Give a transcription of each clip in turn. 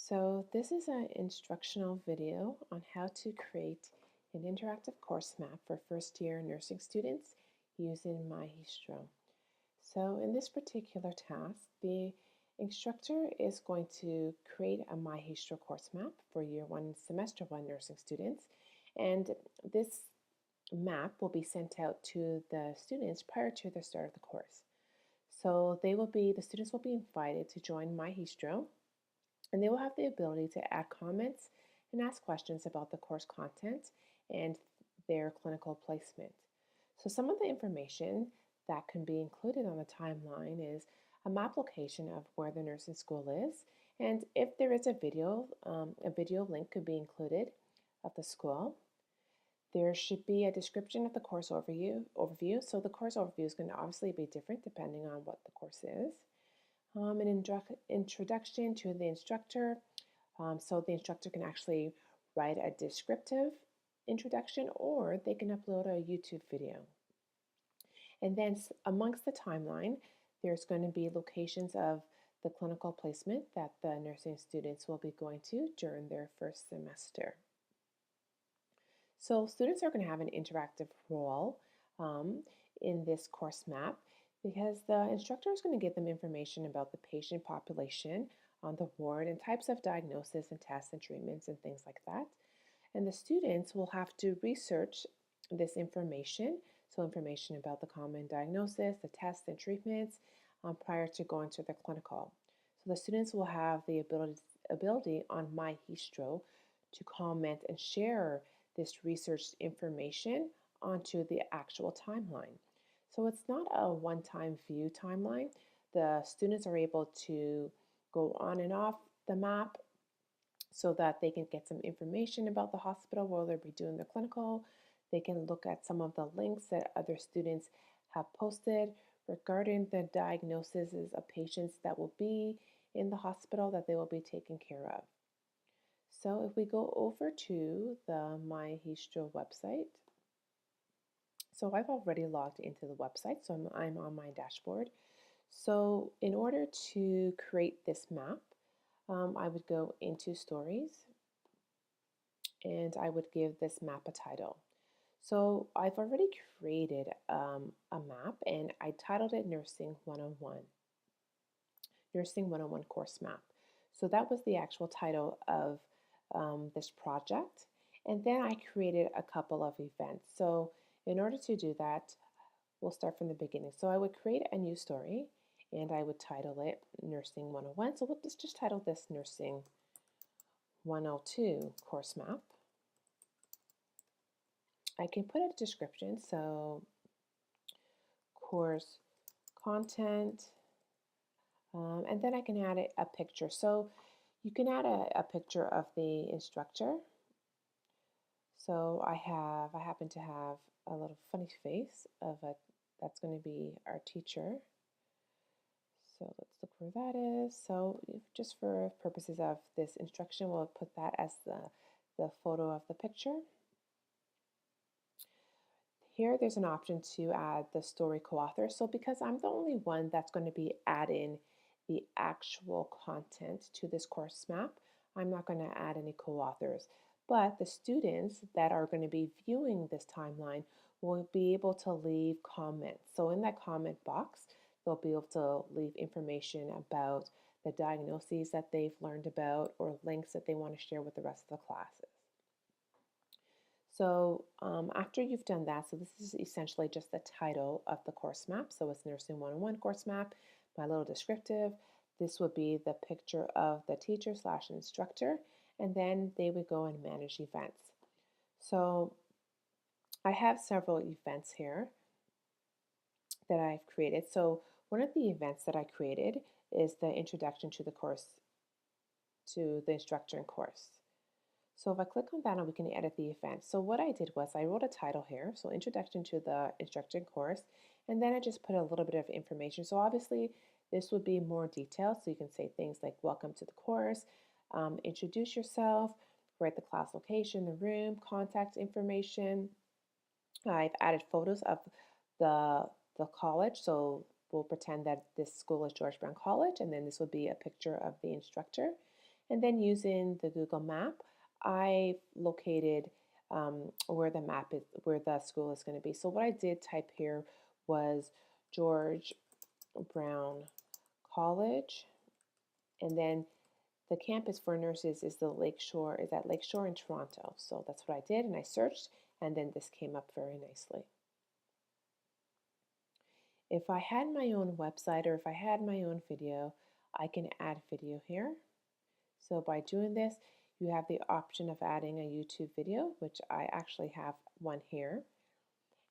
So this is an instructional video on how to create an interactive course map for first year nursing students using MyHistro. So in this particular task, the instructor is going to create a MyHistro course map for year one, semester one nursing students. And this map will be sent out to the students prior to the start of the course. So the students will be invited to join MyHistro, and they will have the ability to add comments and ask questions about the course content and their clinical placement. So some of the information that can be included on the timeline is a map location of where the nursing school is, and if there is a video link could be included of the school. There should be a description of the course overview. So the course overview is going to obviously be different depending on what the course is. An introduction to the instructor. So the instructor can actually write a descriptive introduction, or they can upload a YouTube video. And then amongst the timeline, there's going to be locations of the clinical placement that the nursing students will be going to during their first semester. So students are going to have an interactive role in this course map because the instructor is going to give them information about the patient population on the ward and types of diagnosis and tests and treatments and things like that. And the students will have to research this information, so information about the common diagnosis, the tests and treatments prior to going to the clinical. So the students will have the ability on MyHistro to comment and share this research information onto the actual timeline. So it's not a one-time view timeline. The students are able to go on and off the map so that they can get some information about the hospital where they'll be doing the clinical. They can look at some of the links that other students have posted regarding the diagnoses of patients that will be in the hospital that they will be taking care of. So if we go over to the MyHistro website, so I've already logged into the website, so I'm on my dashboard. So in order to create this map, I would go into Stories, and I would give this map a title. So I've already created a map, and I titled it Nursing 101, Nursing 101 Course Map. So that was the actual title of this project. And then I created a couple of events. So in order to do that, we'll start from the beginning. So I would create a new story, and I would title it Nursing 101. So let's just title this Nursing 102 Course Map. I can put a description, so course content, and then I can add a picture. So you can add a picture of the instructor. So I happen to have a little funny face of that's going to be our teacher. So let's look where that is. So just for purposes of this instruction, we'll put that as the photo of the picture. Here there's an option to add the story co-author. So because I'm the only one that's going to be adding the actual content to this course map, I'm not going to add any co-authors. But the students that are going to be viewing this timeline will be able to leave comments. So in that comment box, they'll be able to leave information about the diagnoses that they've learned about or links that they want to share with the rest of the classes. So after you've done that, so this is essentially just the title of the course map. So it's Nursing 101 course map, my little descriptive. This would be the picture of the teacher / instructor, and then they would go and manage events. So I have several events here that I've created. So one of the events that I created is the introduction to the course, to the instructor and course. So if I click on that, we can edit the event. So what I did was I wrote a title here, so Introduction to the Instructor and Course, and then I just put a little bit of information. So obviously this would be more detailed, so you can say things like welcome to the course, introduce yourself, write the class location, the room, contact information. I've added photos of the college, so we'll pretend that this school is George Brown College, and then this would be a picture of the instructor. And then using the Google map, I located where the map is, where the school is going to be. So what I did type here was George Brown College, and then the campus for nurses is the Lakeshore, is at Lakeshore in Toronto. So that's what I did, and I searched, and then this came up very nicely. If I had my own website or if I had my own video, I can add video here. So by doing this, you have the option of adding a YouTube video, which I actually have one here.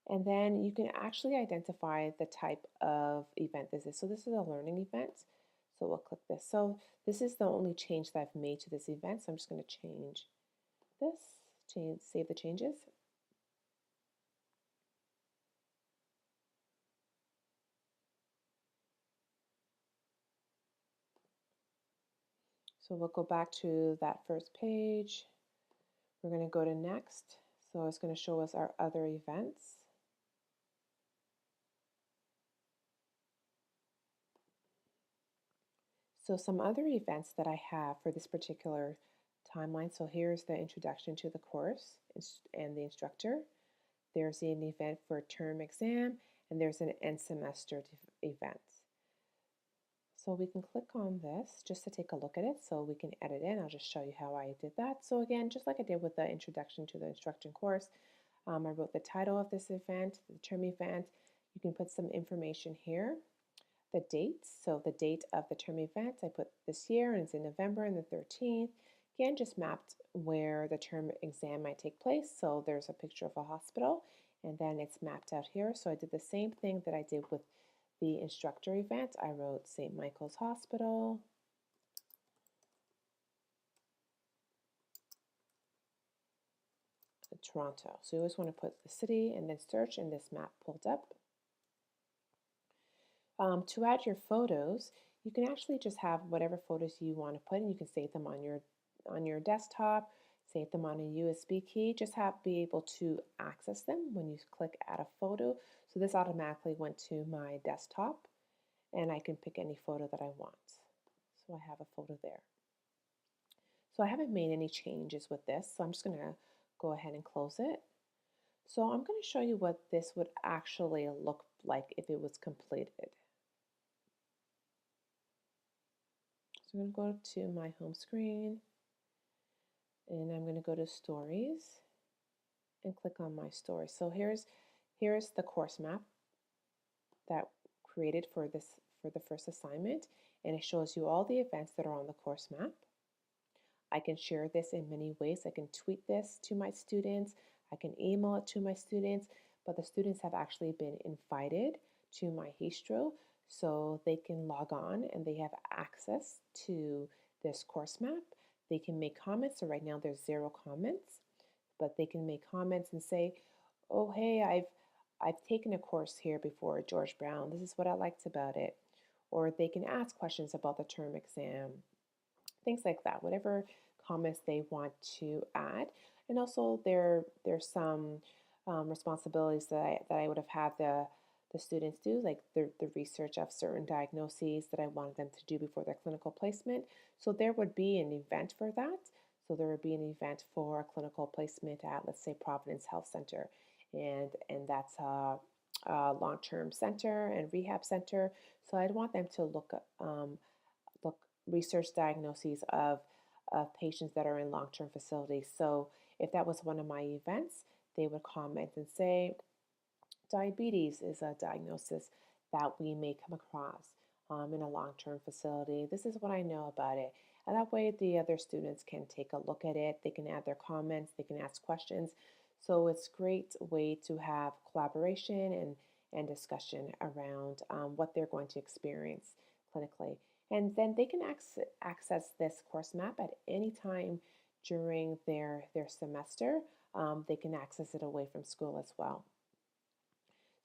And then you can actually identify the type of event this is. So this is a learning event. So we'll click this. So this is the only change that I've made to this event. So I'm just going to change this, save the changes. So we'll go back to that first page. We're going to go to next. So it's going to show us our other events. So some other events that I have for this particular timeline. So here's the introduction to the course and the instructor. There's an event for term exam, and there's an end semester event. So we can click on this just to take a look at it so we can edit in. I'll just show you how I did that. So again, just like I did with the introduction to the instructing course, I wrote the title of this event, the term event. You can put some information here. The dates, so the date of the term event, I put this year and it's in November and the 13th. Again, just mapped where the term exam might take place. So there's a picture of a hospital and then it's mapped out here. So I did the same thing that I did with the instructor event. I wrote St. Michael's Hospital. Toronto. So you always want to put the city and then search, and this map pulled up. To add your photos, you can actually just have whatever photos you want to put, and you can save them on your desktop, save them on a USB key. Just be able to access them when you click add a photo. So this automatically went to my desktop, and I can pick any photo that I want. So I have a photo there. So I haven't made any changes with this, so I'm just going to go ahead and close it. So I'm going to show you what this would actually look like if it was completed. So I'm going to go to my home screen, and I'm going to go to Stories and click on my story. So here's the course map that created for the first assignment, and it shows you all the events that are on the course map. I can share this in many ways. I can tweet this to my students, I can email it to my students, but the students have actually been invited to my Histro so they can log on and they have access to this course map. They can make comments. So right now there's 0 comments, but they can make comments and say, oh, hey, I've taken a course here before, George Brown. This is what I liked about it. Or they can ask questions about the term exam, things like that, whatever comments they want to add. And also there's some responsibilities that I would have had the students do, like the research of certain diagnoses that I wanted them to do before their clinical placement. So there would be an event for that. So there would be an event for a clinical placement at, let's say, Providence Health Center, and that's a long-term center and rehab center. So I'd want them to look research diagnoses of patients that are in long-term facilities. So if that was one of my events, they would comment and say, diabetes is a diagnosis that we may come across in a long-term facility. This is what I know about it. And that way the other students can take a look at it. They can add their comments. They can ask questions. So it's a great way to have collaboration and discussion around what they're going to experience clinically. And then they can access this course map at any time during their semester. They can access it away from school as well.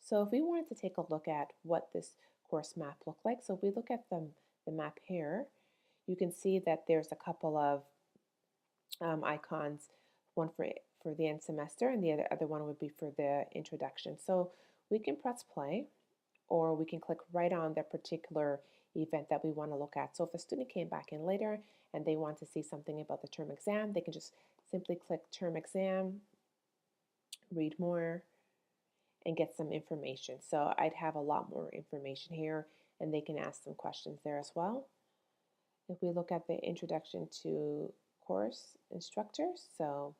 So if we wanted to take a look at what this course map looked like, so if we look at the map here, you can see that there's a couple of icons, one for the end semester and the other one would be for the introduction. So we can press play, or we can click right on the particular event that we want to look at. So if a student came back in later and they want to see something about the term exam, they can just simply click term exam, read more, and get some information. So I'd have a lot more information here, and they can ask some questions there as well. If we look at the introduction to course instructors, so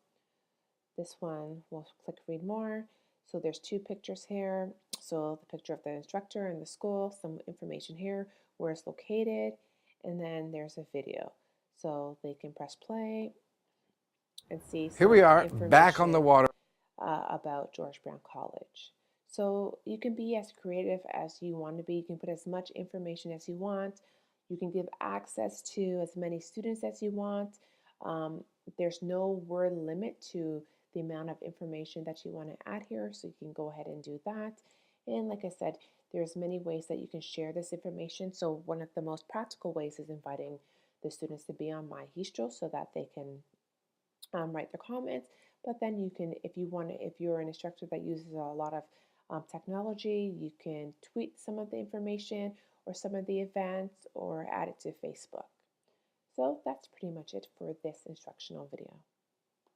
this one, we'll click read more. So there's two pictures here. So the picture of the instructor and the school, some information here, where it's located, and then there's a video. So they can press play and see Here we some are, back on the information water. about George Brown College. So you can be as creative as you want to be. You can put as much information as you want. You can give access to as many students as you want. There's no word limit to the amount of information that you want to add here, so you can go ahead and do that. And like I said, there's many ways that you can share this information. So one of the most practical ways is inviting the students to be on MyHistro so that they can write their comments. But then you can, if you want to, if you're an instructor that uses a lot of technology, you can tweet some of the information or some of the events or add it to Facebook. So that's pretty much it for this instructional video.